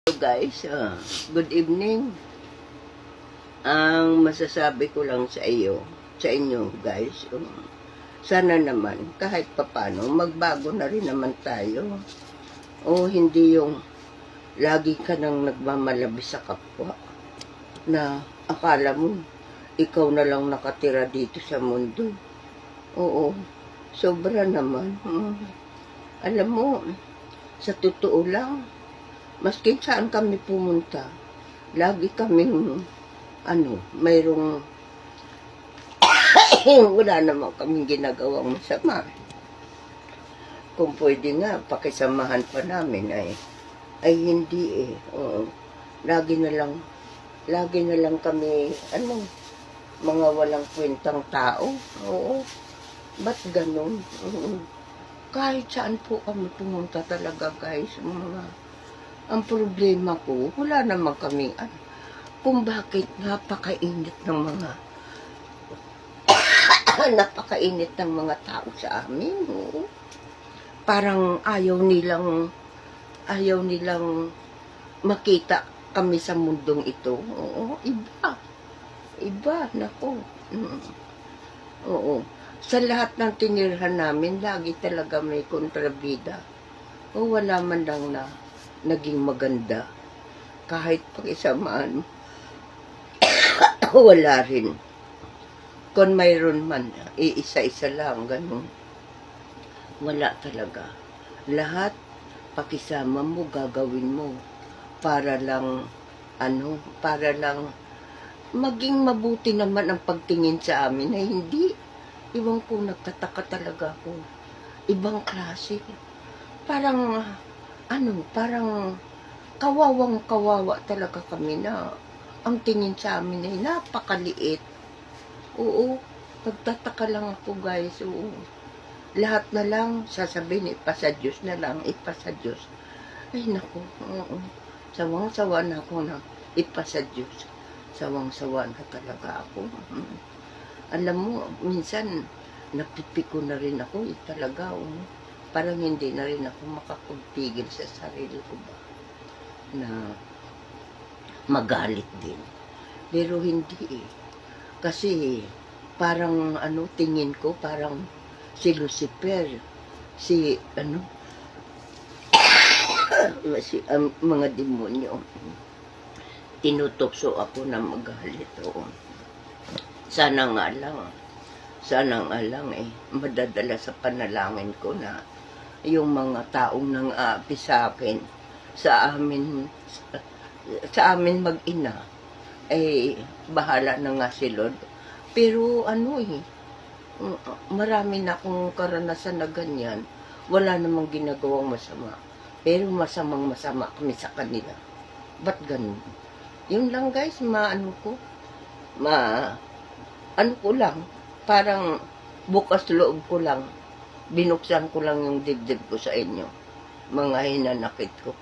Hello guys, good evening. Ang masasabi ko lang sa inyo guys, sana naman kahit papano magbago na rin naman tayo. O hindi yung lagi ka nang nagmamalabi sa kapwa na akala mo ikaw na lang nakatira dito sa mundo. Oo, sobra naman. Alam mo, sa totoo lang, maski saan kami pumunta, lagi kaming, mayroong, wala naman kaming ginagawang masama. Kung pwede nga, pakisamahan pa namin ay hindi eh. Oo. Lagi na lang kami, mga walang kwentang tao. Oo. Ba't ganun? Kahit saan po kami pumunta talaga guys, ang problema ko, wala naman kaming kung bakit napakainit ng mga tao sa amin. Oo. Parang ayaw nilang makita kami sa mundong ito. Oo, iba, nako. Oo. Sa lahat ng tinirhan namin, lagi talaga may kontrabida. O wala man lang na naging maganda. Kahit pag-isamaan, wala rin. Kung mayroon man, iisa-isa lang, ganun. Wala talaga. Lahat, pakisama mo, gagawin mo. Para lang maging mabuti naman ang pagtingin sa amin na hindi. Iwan ko, nagtataka talaga ako. Ibang klase. Parang kawawang-kawawa talaga kami na ang tingin sa amin ay napakaliit. Oo, nagtataka lang ako guys. Oo. Lahat na lang, sasabihin, ipasa Diyos na lang, ipasa Diyos. Ay naku, oo. Sawang-sawa na ako na ipasa Diyos. Sawang-sawa na talaga ako. Alam mo, minsan, napipiko na rin ako, talaga, parang hindi na rin ako makapagpigil sa sarili ko ba, na magalit din. Pero hindi eh. Kasi, parang, tingin ko, parang si Lucifer, mga demonyo, tinutokso ako na magalit, oo. Sana nga lang madadala sa panalangin ko na yung mga taong nang-aapi sa akin, sa amin mag-ina, bahala na nga si Lord. Pero marami na akong karanasan na ganyan, wala namang ginagawang masama. Pero masama kami sa kanila. Ba't ganun? Yun lang guys, lang, parang bukas loob ko lang, binuksan ko lang yung dibdib ko sa inyo, mga hinanakit ko.